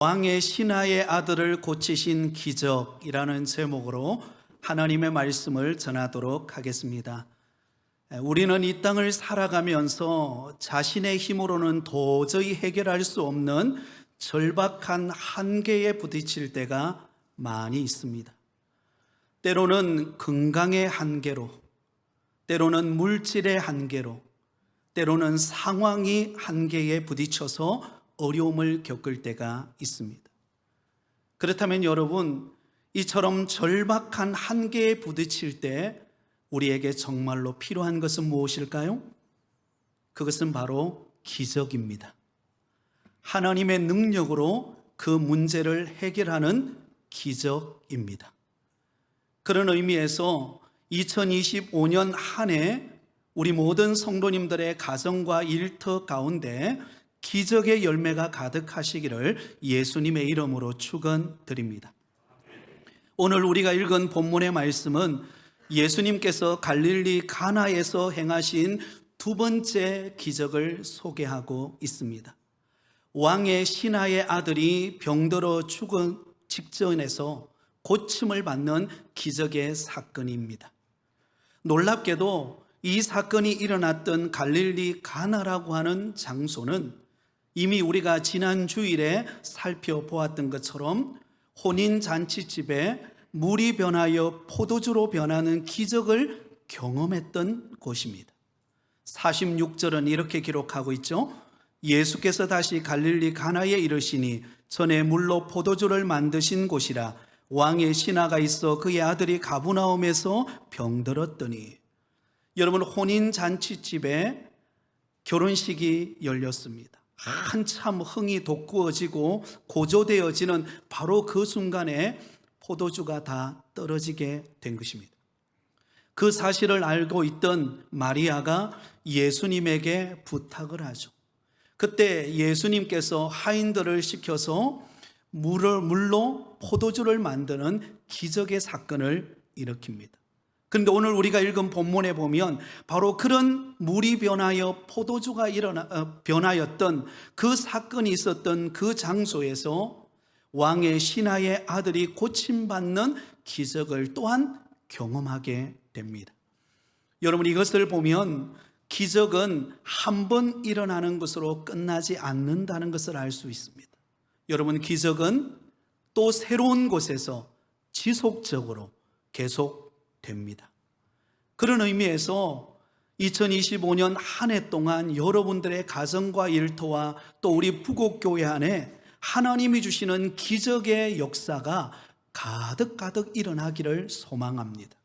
왕의 신하의 아들을 고치신 기적이라는 제목으로 하나님의 말씀을 전하도록 하겠습니다. 우리는 이 땅을 살아가면서 자신의 힘으로는 도저히 해결할 수 없는 절박한 한계에 부딪힐 때가 많이 있습니다. 때로는 건강의 한계로, 때로는 물질의 한계로, 때로는 상황이 한계에 부딪혀서 어려움을 겪을 때가 있습니다. 그렇다면 여러분, 이처럼 절박한 한계에 부딪힐 때 우리에게 정말로 필요한 것은 무엇일까요? 그것은 바로 기적입니다. 하나님의 능력으로 그 문제를 해결하는 기적입니다. 그런 의미에서 2025년 한 해 우리 모든 성도님들의 가정과 일터 가운데 기적의 열매가 가득하시기를 예수님의 이름으로 축원드립니다. 오늘 우리가 읽은 본문의 말씀은 예수님께서 갈릴리 가나에서 행하신 두 번째 기적을 소개하고 있습니다. 왕의 신하의 아들이 병들어 죽은 직전에서 고침을 받는 기적의 사건입니다. 놀랍게도 이 사건이 일어났던 갈릴리 가나라고 하는 장소는 이미 우리가 지난 주일에 살펴보았던 것처럼 혼인잔치집에 물이 변하여 포도주로 변하는 기적을 경험했던 곳입니다. 46절은 이렇게 기록하고 있죠. 예수께서 다시 갈릴리 가나에 이르시니 전에 물로 포도주를 만드신 곳이라 왕의 신하가 있어 그의 아들이 가브나움에서 병들었더니. 여러분, 혼인잔치집에 결혼식이 열렸습니다. 한참 흥이 돋구어지고 고조되어지는 바로 그 순간에 포도주가 다 떨어지게 된 것입니다. 그 사실을 알고 있던 마리아가 예수님에게 부탁을 하죠. 그때 예수님께서 하인들을 시켜서 물로 포도주를 만드는 기적의 사건을 일으킵니다. 그런데 오늘 우리가 읽은 본문에 보면 바로 그런 물이 변하여 포도주가 변하였던 그 사건이 있었던 그 장소에서 왕의 신하의 아들이 고침받는 기적을 또한 경험하게 됩니다. 여러분, 이것을 보면 기적은 한 번 일어나는 것으로 끝나지 않는다는 것을 알 수 있습니다. 여러분, 기적은 또 새로운 곳에서 지속적으로 계속됩니다. 그런 의미에서 2025년 한 해 동안 여러분들의 가정과 일터와 또 우리 부곡교회 안에 하나님이 주시는 기적의 역사가 가득가득 일어나기를 소망합니다.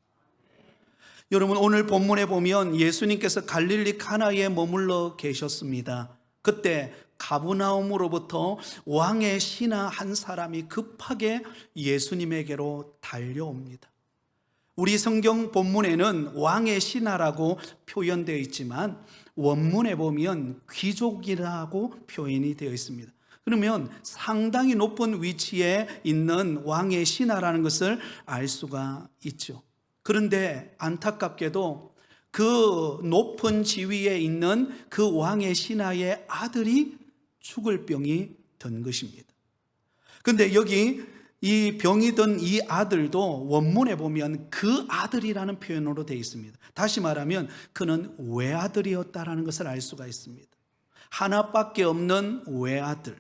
여러분, 오늘 본문에 보면 예수님께서 갈릴리 가나에 머물러 계셨습니다. 그때 가브나움으로부터 왕의 신하 한 사람이 급하게 예수님에게로 달려옵니다. 우리 성경 본문에는 왕의 신하라고 표현되어 있지만 원문에 보면 귀족이라고 표현이 되어 있습니다. 그러면 상당히 높은 위치에 있는 왕의 신하라는 것을 알 수가 있죠. 그런데 안타깝게도 그 높은 지위에 있는 그 왕의 신하의 아들이 죽을 병이 든 것입니다. 그런데 여기 이 병이 든 이 아들도 원문에 보면 그 아들이라는 표현으로 되어 있습니다. 다시 말하면 그는 외아들이었다라는 것을 알 수가 있습니다. 하나밖에 없는 외아들.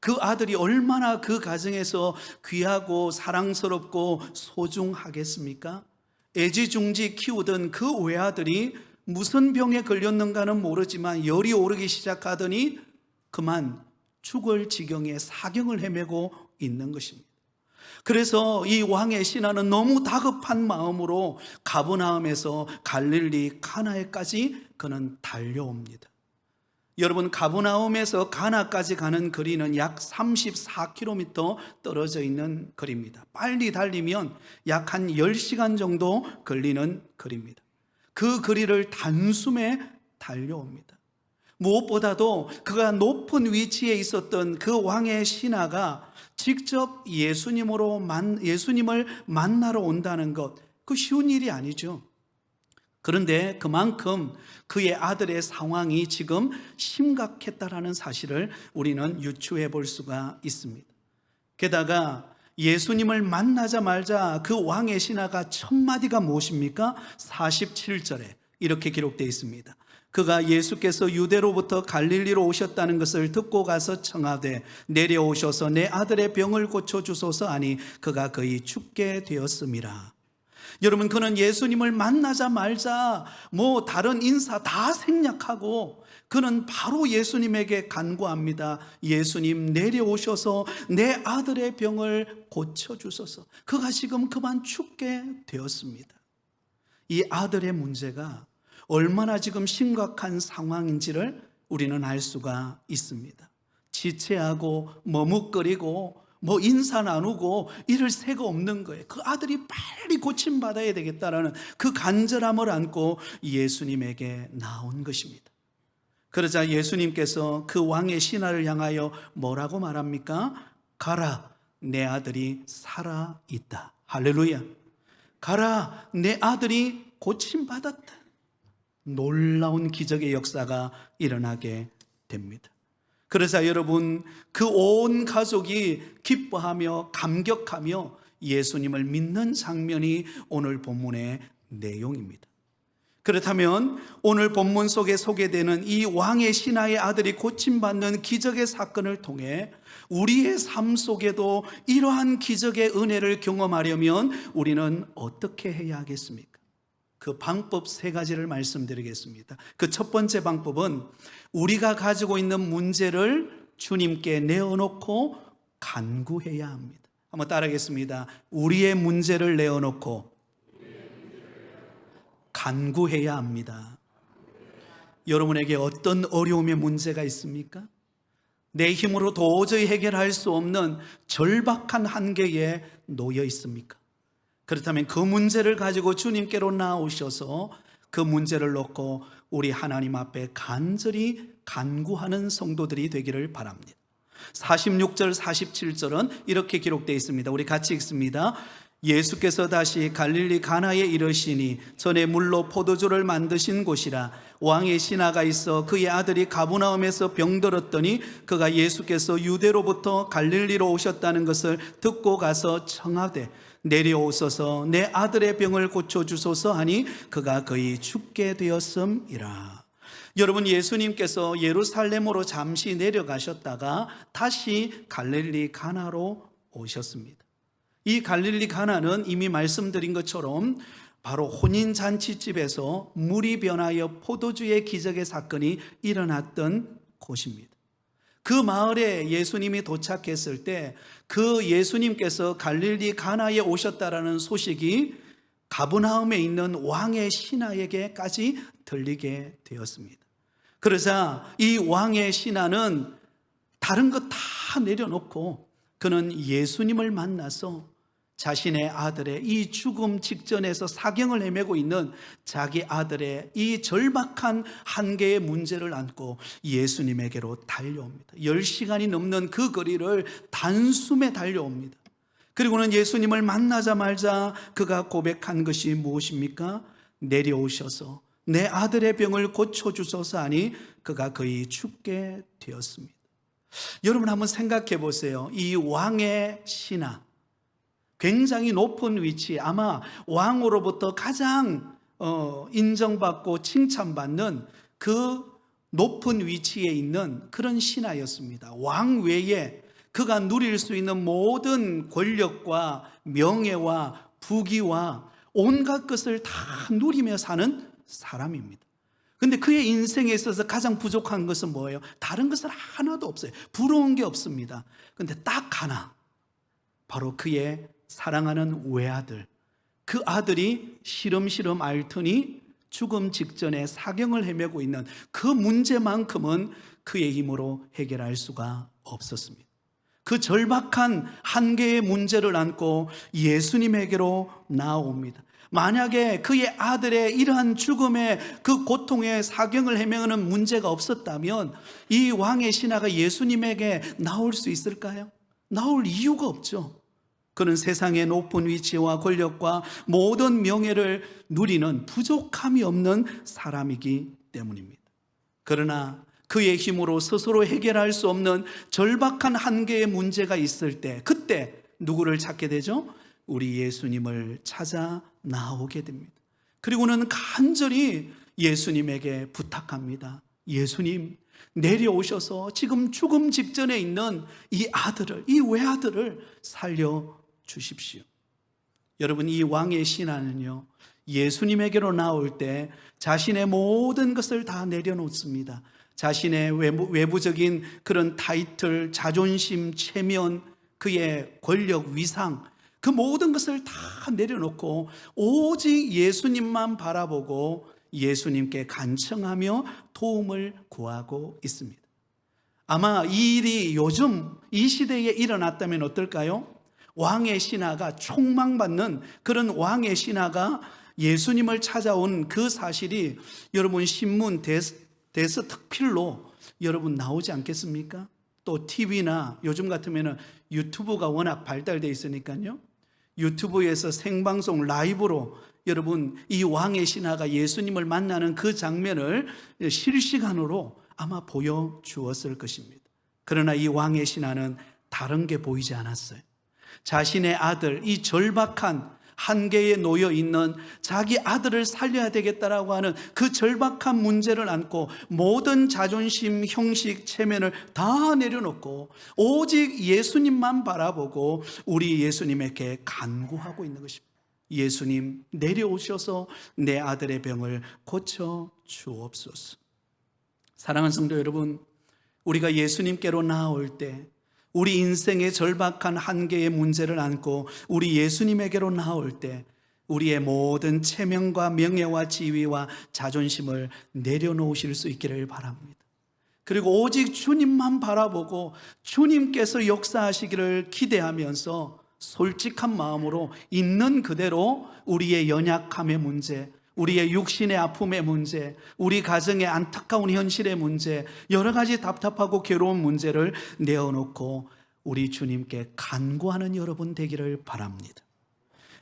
그 아들이 얼마나 그 가정에서 귀하고 사랑스럽고 소중하겠습니까? 애지중지 키우던 그 외아들이 무슨 병에 걸렸는가는 모르지만 열이 오르기 시작하더니 그만 죽을 지경에 사경을 헤매고 있는 것입니다. 그래서 이 왕의 신하는 너무 다급한 마음으로 가브나움에서 갈릴리 가나에까지 그는 달려옵니다. 여러분, 가브나움에서 가나까지 가는 거리는 약 34km 떨어져 있는 거리입니다. 빨리 달리면 약 한 10시간 정도 걸리는 거리입니다. 그 거리를 단숨에 달려옵니다. 무엇보다도 그가 높은 위치에 있었던 그 왕의 신하가 직접 예수님을 만나러 온다는 것, 그 쉬운 일이 아니죠. 그런데 그만큼 그의 아들의 상황이 지금 심각했다라는 사실을 우리는 유추해 볼 수가 있습니다. 게다가 예수님을 만나자마자 그 왕의 신하가 첫 마디가 무엇입니까? 47절에 이렇게 기록되어 있습니다. 그가 예수께서 유대로부터 갈릴리로 오셨다는 것을 듣고 가서 청하되 내려오셔서 내 아들의 병을 고쳐주소서 하니 그가 거의 죽게 되었음이라. 여러분, 그는 예수님을 만나자마자 다른 인사 다 생략하고 그는 바로 예수님에게 간구합니다. 예수님, 내려오셔서 내 아들의 병을 고쳐주소서. 그가 지금 그만 죽게 되었습니다. 이 아들의 문제가 얼마나 지금 심각한 상황인지를 우리는 알 수가 있습니다. 지체하고 머뭇거리고 인사 나누고 이럴 새가 없는 거예요. 그 아들이 빨리 고침받아야 되겠다라는 그 간절함을 안고 예수님에게 나온 것입니다. 그러자 예수님께서 그 왕의 신하를 향하여 뭐라고 말합니까? 가라, 내 아들이 살아있다. 할렐루야. 가라, 내 아들이 고침받았다. 놀라운 기적의 역사가 일어나게 됩니다. 그래서 여러분, 그 온 가족이 기뻐하며 감격하며 예수님을 믿는 장면이 오늘 본문의 내용입니다. 그렇다면 오늘 본문 속에 소개되는 이 왕의 신하의 아들이 고침받는 기적의 사건을 통해 우리의 삶 속에도 이러한 기적의 은혜를 경험하려면 우리는 어떻게 해야 하겠습니까? 그 방법 3가지를 말씀드리겠습니다. 그 첫 번째 방법은 우리가 가지고 있는 문제를 주님께 내어놓고 간구해야 합니다. 한번 따라하겠습니다. 우리의 문제를 내어놓고 간구해야 합니다. 여러분에게 어떤 어려움의 문제가 있습니까? 내 힘으로 도저히 해결할 수 없는 절박한 한계에 놓여 있습니까? 그렇다면 그 문제를 가지고 주님께로 나오셔서 그 문제를 놓고 우리 하나님 앞에 간절히 간구하는 성도들이 되기를 바랍니다. 46절 47절은 이렇게 기록되어 있습니다. 우리 같이 읽습니다. 예수께서 다시 갈릴리 가나에 이르시니 전에 물로 포도주를 만드신 곳이라. 왕의 신하가 있어 그의 아들이 가버나움에서 병들었더니 그가 예수께서 유대로부터 갈릴리로 오셨다는 것을 듣고 가서 청하되 내려오소서 내 아들의 병을 고쳐주소서 하니 그가 거의 죽게 되었음이라. 여러분, 예수님께서 예루살렘으로 잠시 내려가셨다가 다시 갈릴리 가나로 오셨습니다. 이 갈릴리 가나는 이미 말씀드린 것처럼 바로 혼인잔치집에서 물이 변하여 포도주의 기적의 사건이 일어났던 곳입니다. 그 마을에 예수님이 도착했을 때 그 예수님께서 갈릴리 가나에 오셨다라는 소식이 가버나움에 있는 왕의 신하에게까지 들리게 되었습니다. 그러자 이 왕의 신하는 다른 것 다 내려놓고 그는 예수님을 만나서 자신의 아들의 이 죽음 직전에서 사경을 헤매고 있는 자기 아들의 이 절박한 한계의 문제를 안고 예수님에게로 달려옵니다. 10시간이 넘는 그 거리를 단숨에 달려옵니다. 그리고는 예수님을 만나자마자 그가 고백한 것이 무엇입니까? 내려오셔서 내 아들의 병을 고쳐주소서 하니 그가 거의 죽게 되었습니다. 여러분, 한번 생각해 보세요. 이 왕의 신하, 굉장히 높은 위치, 아마 왕으로부터 가장 인정받고 칭찬받는 그 높은 위치에 있는 그런 신하였습니다. 왕 외에 그가 누릴 수 있는 모든 권력과 명예와 부귀와 온갖 것을 다 누리며 사는 사람입니다. 근데 그의 인생에 있어서 가장 부족한 것은 뭐예요? 다른 것은 하나도 없어요. 부러운 게 없습니다. 근데 딱 하나, 바로 그의 사랑하는 외아들, 그 아들이 시름시름 앓더니 죽음 직전에 사경을 헤매고 있는 그 문제만큼은 그의 힘으로 해결할 수가 없었습니다. 그 절박한 한계의 문제를 안고 예수님에게로 나옵니다. 만약에 그의 아들의 이러한 죽음의 그 고통의 사경을 헤매는 문제가 없었다면 이 왕의 신하가 예수님에게 나올 수 있을까요? 나올 이유가 없죠. 그는 세상의 높은 위치와 권력과 모든 명예를 누리는 부족함이 없는 사람이기 때문입니다. 그러나 그의 힘으로 스스로 해결할 수 없는 절박한 한계의 문제가 있을 때, 그때 누구를 찾게 되죠? 우리 예수님을 찾아 나오게 됩니다. 그리고는 간절히 예수님에게 부탁합니다. 예수님, 내려오셔서 지금 죽음 직전에 있는 이 아들을, 이 외아들을 살려주십시오. 여러분, 이 왕의 신하는요, 예수님에게로 나올 때 자신의 모든 것을 다 내려놓습니다. 자신의 외부적인 그런 타이틀, 자존심, 체면, 그의 권력, 위상, 그 모든 것을 다 내려놓고 오직 예수님만 바라보고 예수님께 간청하며 도움을 구하고 있습니다. 아마 이 일이 요즘 이 시대에 일어났다면 어떨까요? 왕의 신하가, 총망받는 그런 왕의 신하가 예수님을 찾아온 그 사실이 여러분 신문 대서특필로 여러분 나오지 않겠습니까? 또 TV나 요즘 같으면 유튜브가 워낙 발달되어 있으니까요, 유튜브에서 생방송 라이브로 여러분 이 왕의 신하가 예수님을 만나는 그 장면을 실시간으로 아마 보여주었을 것입니다. 그러나 이 왕의 신하는 다른 게 보이지 않았어요. 자신의 아들, 이 절박한 한계에 놓여 있는 자기 아들을 살려야 되겠다라고 하는 그 절박한 문제를 안고 모든 자존심, 형식, 체면을 다 내려놓고 오직 예수님만 바라보고 우리 예수님에게 간구하고 있는 것입니다. 예수님, 내려오셔서 내 아들의 병을 고쳐 주옵소서. 사랑하는 성도 여러분, 우리가 예수님께로 나아올 때, 우리 인생의 절박한 한계의 문제를 안고 우리 예수님에게로 나올 때 우리의 모든 체면과 명예와 지위와 자존심을 내려놓으실 수 있기를 바랍니다. 그리고 오직 주님만 바라보고 주님께서 역사하시기를 기대하면서 솔직한 마음으로 있는 그대로 우리의 연약함의 문제, 우리의 육신의 아픔의 문제, 우리 가정의 안타까운 현실의 문제, 여러 가지 답답하고 괴로운 문제를 내어놓고 우리 주님께 간구하는 여러분 되기를 바랍니다.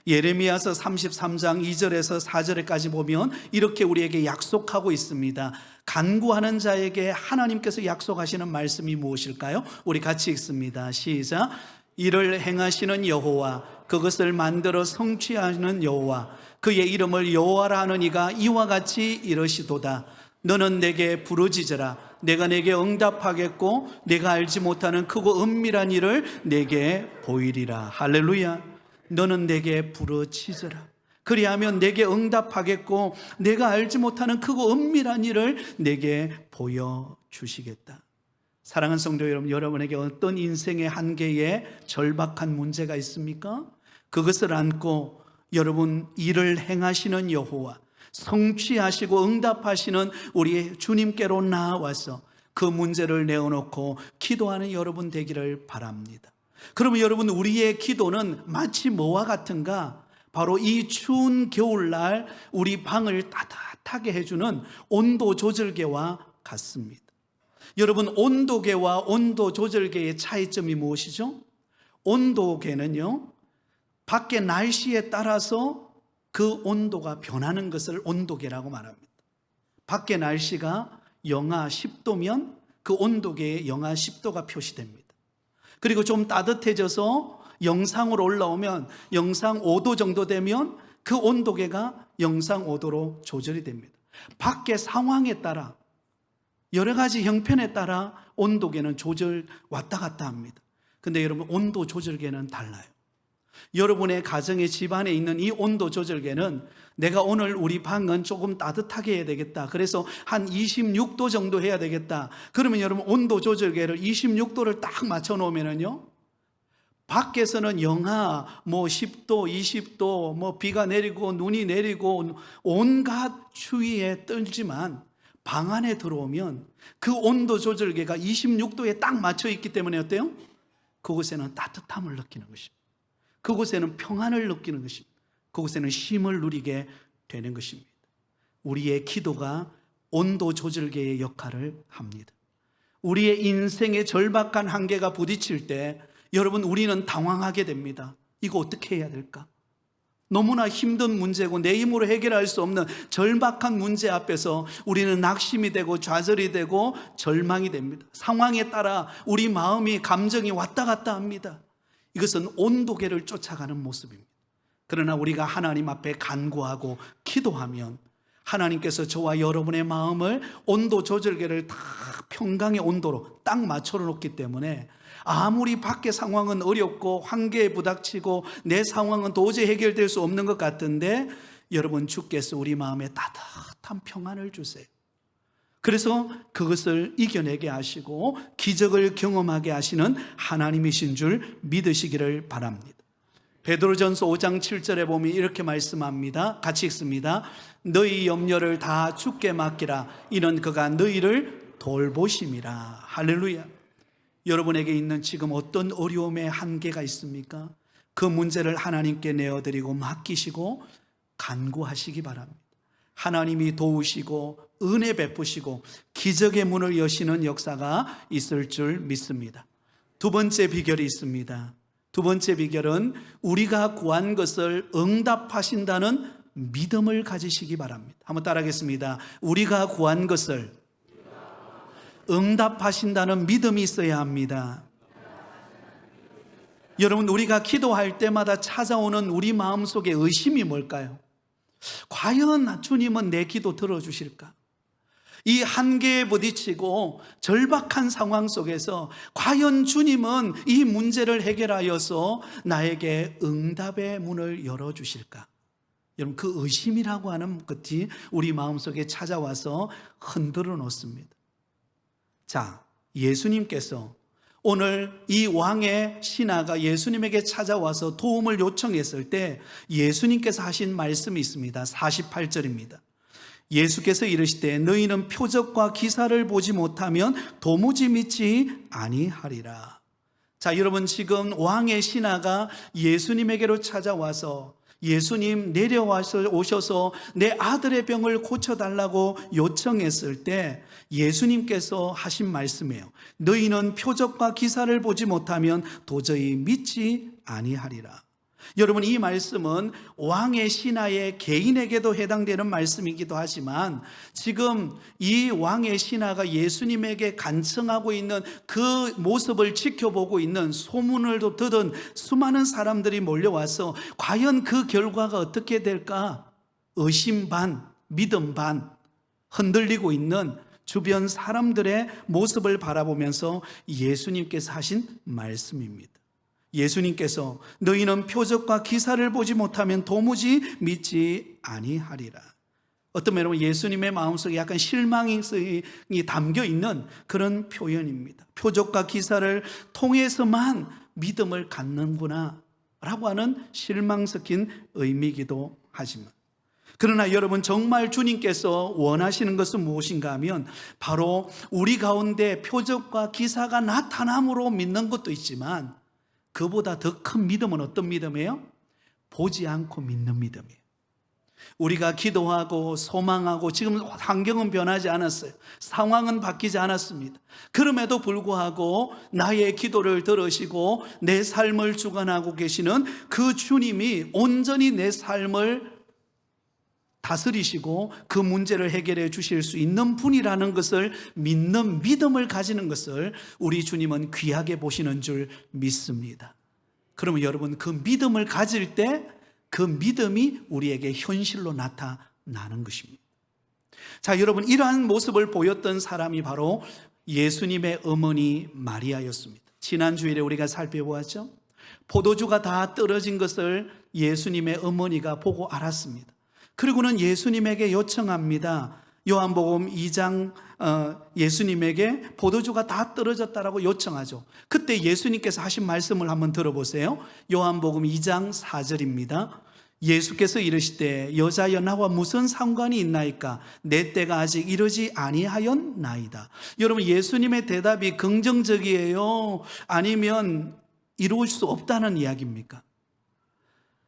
예레미야서 33장 2절에서 4절까지 보면 이렇게 우리에게 약속하고 있습니다. 간구하는 자에게 하나님께서 약속하시는 말씀이 무엇일까요? 우리 같이 읽습니다. 시작. 이를 행하시는 여호와, 그것을 만들어 성취하는 여호와, 그의 이름을 여호와라 하는 이가 이와 같이 이러시도다. 너는 내게 부르짖으라. 내가 내게 응답하겠고 내가 알지 못하는 크고 은밀한 일을 내게 보이리라. 할렐루야. 너는 내게 부르짖으라. 그리하면 내게 응답하겠고 내가 알지 못하는 크고 은밀한 일을 내게 보여주시겠다. 사랑하는 성도 여러분, 여러분에게 어떤 인생의 한계에 절박한 문제가 있습니까? 그것을 안고 여러분, 일을 행하시는 여호와, 성취하시고 응답하시는 우리 주님께로 나와서 그 문제를 내어놓고 기도하는 여러분 되기를 바랍니다. 그러면 여러분, 우리의 기도는 마치 뭐와 같은가? 바로 이 추운 겨울날 우리 방을 따뜻하게 해주는 온도 조절계와 같습니다. 여러분, 온도계와 온도 조절계의 차이점이 무엇이죠? 온도계는요, 밖의 날씨에 따라서 그 온도가 변하는 것을 온도계라고 말합니다. 밖의 날씨가 영하 10도면 그 온도계에 영하 10도가 표시됩니다. 그리고 좀 따뜻해져서 영상으로 올라오면 영상 5도 정도 되면 그 온도계가 영상 5도로 조절이 됩니다. 밖의 상황에 따라, 여러 가지 형편에 따라 온도계는 조절 왔다 갔다 합니다. 근데 여러분, 온도 조절계는 달라요. 여러분의 가정의 집안에 있는 이 온도 조절계는 내가 오늘 우리 방은 조금 따뜻하게 해야 되겠다, 그래서 한 26도 정도 해야 되겠다. 그러면 여러분, 온도 조절계를 26도를 딱 맞춰 놓으면요, 밖에서는 영하 10도, 20도, 비가 내리고 눈이 내리고 온갖 추위에 떨지만 방 안에 들어오면 그 온도 조절계가 26도에 딱 맞춰 있기 때문에 어때요? 그곳에는 따뜻함을 느끼는 것입니다. 그곳에는 평안을 느끼는 것입니다. 그곳에는 쉼을 누리게 되는 것입니다. 우리의 기도가 온도 조절계의 역할을 합니다. 우리의 인생의 절박한 한계가 부딪힐 때 여러분, 우리는 당황하게 됩니다. 이거 어떻게 해야 될까? 너무나 힘든 문제고 내 힘으로 해결할 수 없는 절박한 문제 앞에서 우리는 낙심이 되고 좌절이 되고 절망이 됩니다. 상황에 따라 우리 마음이 감정이 왔다 갔다 합니다. 이것은 온도계를 쫓아가는 모습입니다. 그러나 우리가 하나님 앞에 간구하고 기도하면 하나님께서 저와 여러분의 마음을 온도 조절계를 다 평강의 온도로 딱 맞춰 놓기 때문에 아무리 밖의 상황은 어렵고 한계에 부닥치고 내 상황은 도저히 해결될 수 없는 것 같은데 여러분, 주께서 우리 마음에 따뜻한 평안을 주세요. 그래서 그것을 이겨내게 하시고 기적을 경험하게 하시는 하나님이신 줄 믿으시기를 바랍니다. 베드로전서 5장 7절에 보면 이렇게 말씀합니다. 같이 읽습니다. 너희 염려를 다 주께 맡기라. 이는 그가 너희를 돌보심이라. 할렐루야. 여러분에게 있는 지금 어떤 어려움의 한계가 있습니까? 그 문제를 하나님께 내어드리고 맡기시고 간구하시기 바랍니다. 하나님이 도우시고 은혜 베푸시고 기적의 문을 여시는 역사가 있을 줄 믿습니다. 두 번째 비결이 있습니다. 두 번째 비결은 우리가 구한 것을 응답하신다는 믿음을 가지시기 바랍니다. 한번 따라하겠습니다. 우리가 구한 것을 응답하신다는 믿음이 있어야 합니다. 여러분, 우리가 기도할 때마다 찾아오는 우리 마음속의 의심이 뭘까요? 과연 주님은 내 기도 들어주실까? 이 한계에 부딪히고 절박한 상황 속에서 과연 주님은 이 문제를 해결하여서 나에게 응답의 문을 열어주실까? 여러분, 그 의심이라고 하는 것이 우리 마음속에 찾아와서 흔들어 놓습니다. 자, 예수님께서 오늘 이 왕의 신하가 예수님에게 찾아와서 도움을 요청했을 때 예수님께서 하신 말씀이 있습니다. 48절입니다. 예수께서 이르시되 너희는 표적과 기사를 보지 못하면 도무지 믿지 아니하리라. 자, 여러분, 지금 왕의 신하가 예수님에게로 찾아와서 예수님 내려와서 오셔서 내 아들의 병을 고쳐달라고 요청했을 때 예수님께서 하신 말씀이에요. 너희는 표적과 기사를 보지 못하면 도저히 믿지 아니하리라. 여러분, 이 말씀은 왕의 신하의 개인에게도 해당되는 말씀이기도 하지만 지금 이 왕의 신하가 예수님에게 간청하고 있는 그 모습을 지켜보고 있는 소문을 듣은 수많은 사람들이 몰려와서 과연 그 결과가 어떻게 될까? 의심 반, 믿음 반 흔들리고 있는 주변 사람들의 모습을 바라보면서 예수님께서 하신 말씀입니다. 예수님께서 너희는 표적과 기사를 보지 못하면 도무지 믿지 아니하리라. 어떤 여러분, 예수님의 마음속에 약간 실망이 담겨 있는 그런 표현입니다. 표적과 기사를 통해서만 믿음을 갖는구나 라고 하는 실망 섞인 의미이기도 하지만, 그러나 여러분, 정말 주님께서 원하시는 것은 무엇인가 하면 바로 우리 가운데 표적과 기사가 나타남으로 믿는 것도 있지만 그보다 더 큰 믿음은 어떤 믿음이에요? 보지 않고 믿는 믿음이에요. 우리가 기도하고 소망하고 지금 환경은 변하지 않았어요. 상황은 바뀌지 않았습니다. 그럼에도 불구하고 나의 기도를 들으시고 내 삶을 주관하고 계시는 그 주님이 온전히 내 삶을 다스리시고 그 문제를 해결해 주실 수 있는 분이라는 것을 믿는 믿음을 가지는 것을 우리 주님은 귀하게 보시는 줄 믿습니다. 그러면 여러분, 그 믿음을 가질 때 그 믿음이 우리에게 현실로 나타나는 것입니다. 자, 여러분, 이러한 모습을 보였던 사람이 바로 예수님의 어머니 마리아였습니다. 지난 주일에 우리가 살펴보았죠. 포도주가 다 떨어진 것을 예수님의 어머니가 보고 알았습니다. 그리고는 예수님에게 요청합니다. 요한복음 2장 예수님에게 포도주가 다 떨어졌다라고 요청하죠. 그때 예수님께서 하신 말씀을 한번 들어보세요. 요한복음 2장 4절입니다. 예수께서 이르시되 여자여 나와 무슨 상관이 있나이까? 내 때가 아직 이르지 아니하였나이다. 여러분, 예수님의 대답이 긍정적이에요? 아니면 이루어질 수 없다는 이야기입니까?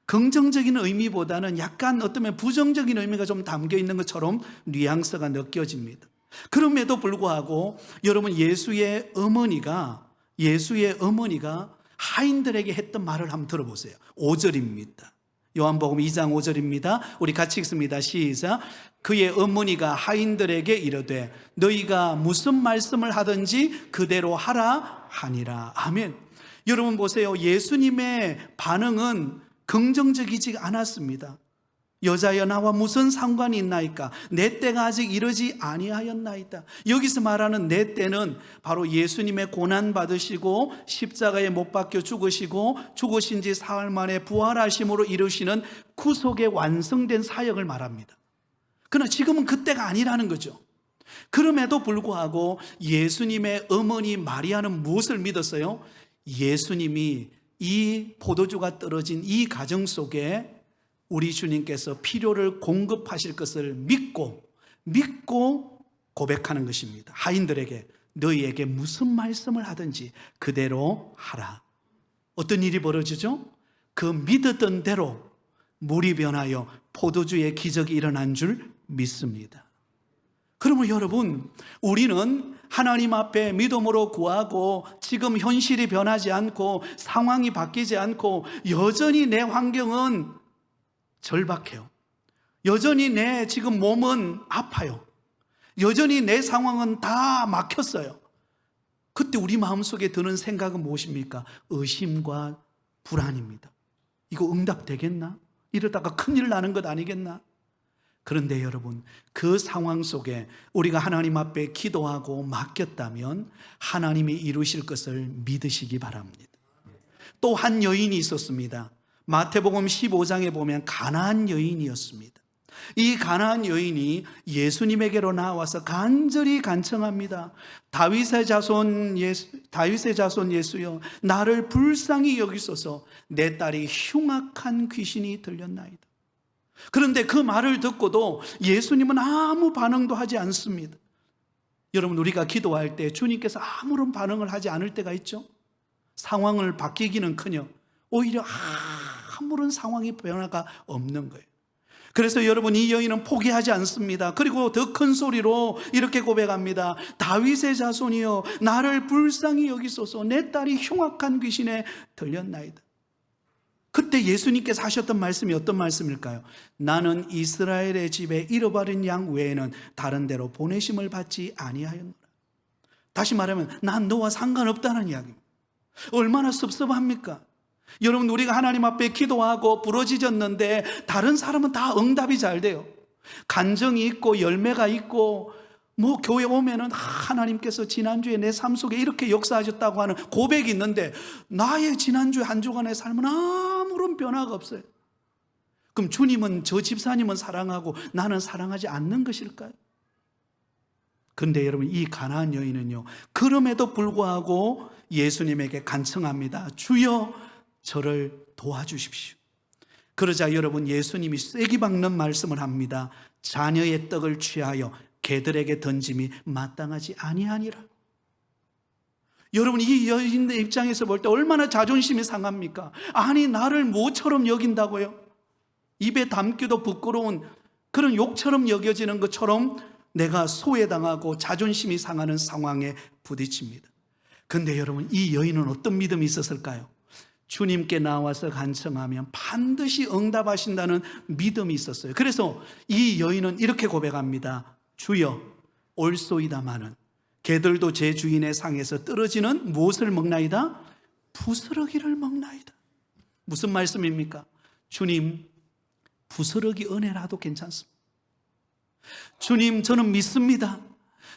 긍정적인 의미보다는 약간 어쩌면 부정적인 의미가 좀 담겨 있는 것처럼 뉘앙스가 느껴집니다. 그럼에도 불구하고 여러분, 예수의 어머니가 하인들에게 했던 말을 한번 들어보세요. 5절입니다. 요한복음 2장 5절입니다. 우리 같이 읽습니다. 시작. 그의 어머니가 하인들에게 이르되 너희가 무슨 말씀을 하든지 그대로 하라 하니라. 아멘. 여러분 보세요. 예수님의 반응은 긍정적이지 않았습니다. 여자여 나와 무슨 상관이 있나이까? 내 때가 아직 이르지 아니하였나이다. 여기서 말하는 내 때는 바로 예수님의 고난 받으시고 십자가에 못 박혀 죽으시고 죽으신 지 사흘 만에 부활하심으로 이루시는 구속의 완성된 사역을 말합니다. 그러나 지금은 그때가 아니라는 거죠. 그럼에도 불구하고 예수님의 어머니 마리아는 무엇을 믿었어요? 예수님이 이 포도주가 떨어진 이 가정 속에 우리 주님께서 필요를 공급하실 것을 믿고 고백하는 것입니다. 하인들에게 너희에게 무슨 말씀을 하든지 그대로 하라. 어떤 일이 벌어지죠? 그 믿었던 대로 물이 변하여 포도주의 기적이 일어난 줄 믿습니다. 그러면 여러분, 우리는 하나님 앞에 믿음으로 구하고 지금 현실이 변하지 않고 상황이 바뀌지 않고 여전히 내 환경은 절박해요. 여전히 내 지금 몸은 아파요. 여전히 내 상황은 다 막혔어요. 그때 우리 마음속에 드는 생각은 무엇입니까? 의심과 불안입니다. 이거 응답되겠나? 이러다가 큰일 나는 것 아니겠나? 그런데 여러분, 그 상황 속에 우리가 하나님 앞에 기도하고 맡겼다면 하나님이 이루실 것을 믿으시기 바랍니다. 또 한 여인이 있었습니다. 마태복음 15장에 보면 가나안 여인이었습니다. 이 가나안 여인이 예수님에게로 나와서 간절히 간청합니다. 다윗의 자손 예수여, 나를 불쌍히 여기소서. 내 딸이 흉악한 귀신이 들렸나이다. 그런데 그 말을 듣고도 예수님은 아무 반응도 하지 않습니다. 여러분, 우리가 기도할 때 주님께서 아무런 반응을 하지 않을 때가 있죠. 상황을 바뀌기는커녕 오히려 아무런 상황의 변화가 없는 거예요. 그래서 여러분, 이 여인은 포기하지 않습니다. 그리고 더 큰 소리로 이렇게 고백합니다. 다윗의 자손이여, 나를 불쌍히 여기소서. 내 딸이 흉악한 귀신에 들렸나이다. 그때 예수님께서 하셨던 말씀이 어떤 말씀일까요? 나는 이스라엘의 집에 잃어버린 양 외에는 다른 데로 보내심을 받지 아니하였노라. 다시 말하면 난 너와 상관없다는 이야기입니다. 얼마나 섭섭합니까? 여러분, 우리가 하나님 앞에 기도하고 부러지졌는데 다른 사람은 다 응답이 잘 돼요. 간정이 있고 열매가 있고 교회 오면은 하나님께서 지난주에 내 삶 속에 이렇게 역사하셨다고 하는 고백이 있는데 나의 지난주 한 주간의 삶은 아무런 변화가 없어요. 그럼 주님은 저 집사님은 사랑하고 나는 사랑하지 않는 것일까요? 그런데 여러분, 이 가나안 여인은요, 그럼에도 불구하고 예수님에게 간청합니다. 주여, 저를 도와주십시오. 그러자 여러분, 예수님이 쐐기 박는 말씀을 합니다. 자녀의 떡을 취하여 개들에게 던짐이 마땅하지 아니하니라. 여러분, 이 여인의 입장에서 볼 때 얼마나 자존심이 상합니까? 아니, 나를 모처럼 여긴다고요? 입에 담기도 부끄러운 그런 욕처럼 여겨지는 것처럼 내가 소외당하고 자존심이 상하는 상황에 부딪힙니다. 그런데 여러분, 이 여인은 어떤 믿음이 있었을까요? 주님께 나와서 간청하면 반드시 응답하신다는 믿음이 있었어요. 그래서 이 여인은 이렇게 고백합니다. 주여, 올소이다마는 개들도 제 주인의 상에서 떨어지는 무엇을 먹나이다? 부스러기를 먹나이다. 무슨 말씀입니까? 주님, 부스러기 은혜라도 괜찮습니다. 주님, 저는 믿습니다.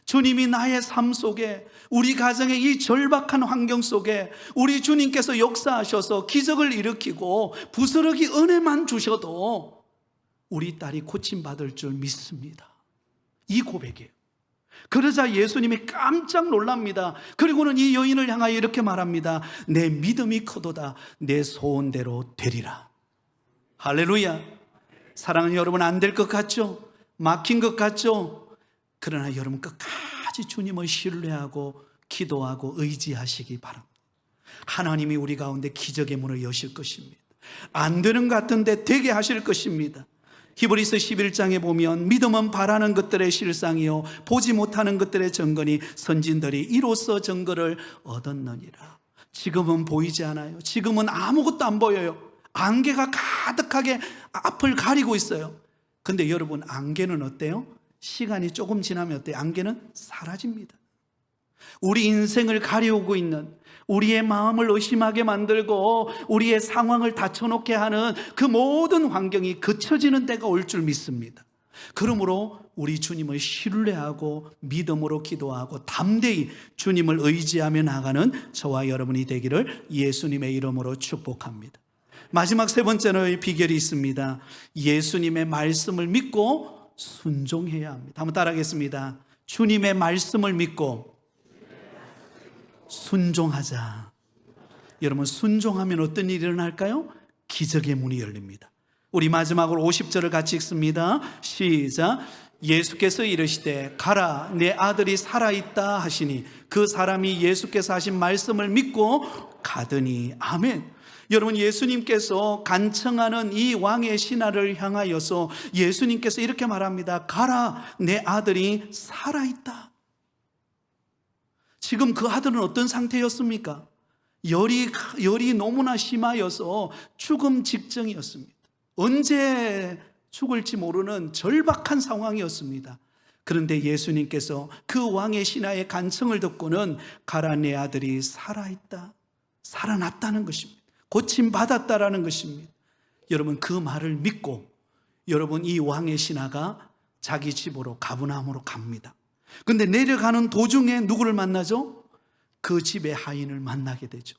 주님이 나의 삶 속에, 우리 가정의 이 절박한 환경 속에 우리 주님께서 역사하셔서 기적을 일으키고 부스러기 은혜만 주셔도 우리 딸이 고침받을 줄 믿습니다. 이 고백이에요. 그러자 예수님이 깜짝 놀랍니다. 그리고는 이 여인을 향하여 이렇게 말합니다. 내 믿음이 크도다. 내 소원대로 되리라. 할렐루야. 사랑하는 여러분, 안 될 것 같죠? 막힌 것 같죠? 그러나 여러분, 끝까지 주님을 신뢰하고 기도하고 의지하시기 바랍니다. 하나님이 우리 가운데 기적의 문을 여실 것입니다. 안 되는 것 같은데 되게 하실 것입니다. 히브리서 11장에 보면 믿음은 바라는 것들의 실상이요 보지 못하는 것들의 증거니 선진들이 이로써 증거를 얻었느니라. 지금은 보이지 않아요. 지금은 아무것도 안 보여요. 안개가 가득하게 앞을 가리고 있어요. 근데 여러분, 안개는 어때요? 시간이 조금 지나면 어때요? 안개는 사라집니다. 우리 인생을 가려오고 있는, 우리의 마음을 의심하게 만들고 우리의 상황을 닫혀놓게 하는 그 모든 환경이 그쳐지는 때가 올 줄 믿습니다. 그러므로 우리 주님을 신뢰하고 믿음으로 기도하고 담대히 주님을 의지하며 나가는 저와 여러분이 되기를 예수님의 이름으로 축복합니다. 마지막 세 번째는 비결이 있습니다. 예수님의 말씀을 믿고 순종해야 합니다. 한번 따라하겠습니다. 주님의 말씀을 믿고 순종하자. 여러분, 순종하면 어떤 일이 일어날까요? 기적의 문이 열립니다. 우리 마지막으로 50절을 같이 읽습니다. 시작. 예수께서 이르시되 가라, 내 아들이 살아있다 하시니 그 사람이 예수께서 하신 말씀을 믿고 가더니. 아멘. 여러분, 예수님께서 간청하는 이 왕의 신하를 향하여서 예수님께서 이렇게 말합니다. 가라, 내 아들이 살아있다. 지금 그 아들은 어떤 상태였습니까? 열이 너무나 심하여서 죽음 직전이었습니다. 언제 죽을지 모르는 절박한 상황이었습니다. 그런데 예수님께서 그 왕의 신하의 간청을 듣고는 가라, 내 아들이 살아있다, 살아났다는 것입니다. 고침받았다라는 것입니다. 여러분, 그 말을 믿고 여러분, 이 왕의 신하가 자기 집으로 가버나움으로 갑니다. 그런데 내려가는 도중에 누구를 만나죠? 그 집의 하인을 만나게 되죠.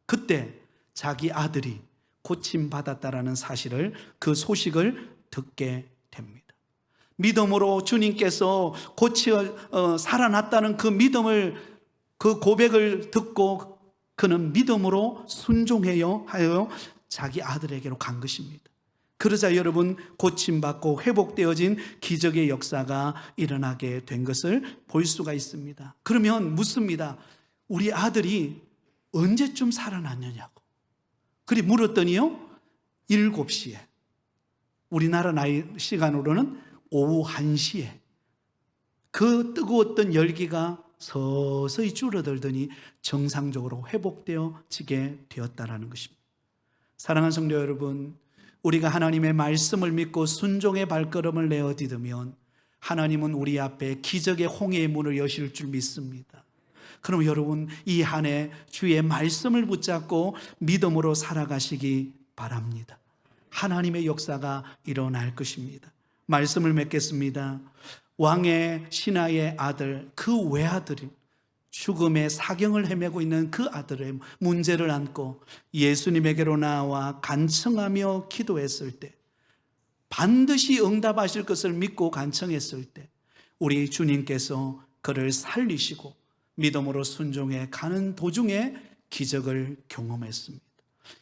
그때 자기 아들이 고침받았다라는 사실을, 그 소식을 듣게 됩니다. 믿음으로 주님께서 살아났다는 그 믿음을, 그 고백을 듣고 그는 믿음으로 순종하여 자기 아들에게로 간 것입니다. 그러자 여러분, 고침받고 회복되어진 기적의 역사가 일어나게 된 것을 볼 수가 있습니다. 그러면 묻습니다. 우리 아들이 언제쯤 살아났느냐고. 그리 물었더니요, 7시에, 우리나라 나이 시간으로는 오후 1시에 그 뜨거웠던 열기가 서서히 줄어들더니 정상적으로 회복되어지게 되었다라는 것입니다. 사랑하는 성도 여러분, 우리가 하나님의 말씀을 믿고 순종의 발걸음을 내어디디면 하나님은 우리 앞에 기적의 홍해의 문을 여실 줄 믿습니다. 그럼 여러분, 이 한 해 주의 말씀을 붙잡고 믿음으로 살아가시기 바랍니다. 하나님의 역사가 일어날 것입니다. 말씀을 맺겠습니다. 왕의 신하의 아들, 그 외아들이 죽음의 사경을 헤매고 있는 그 아들의 문제를 안고 예수님에게로 나와 간청하며 기도했을 때, 반드시 응답하실 것을 믿고 간청했을 때 우리 주님께서 그를 살리시고 믿음으로 순종해 가는 도중에 기적을 경험했습니다.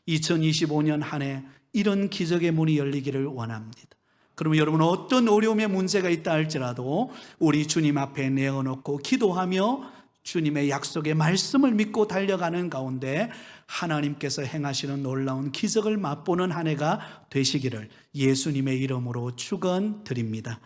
2025년 한 해 이런 기적의 문이 열리기를 원합니다. 그러면 여러분, 어떤 어려움의 문제가 있다 할지라도 우리 주님 앞에 내어놓고 기도하며 주님의 약속의 말씀을 믿고 달려가는 가운데 하나님께서 행하시는 놀라운 기적을 맛보는 한 해가 되시기를 예수님의 이름으로 축원드립니다.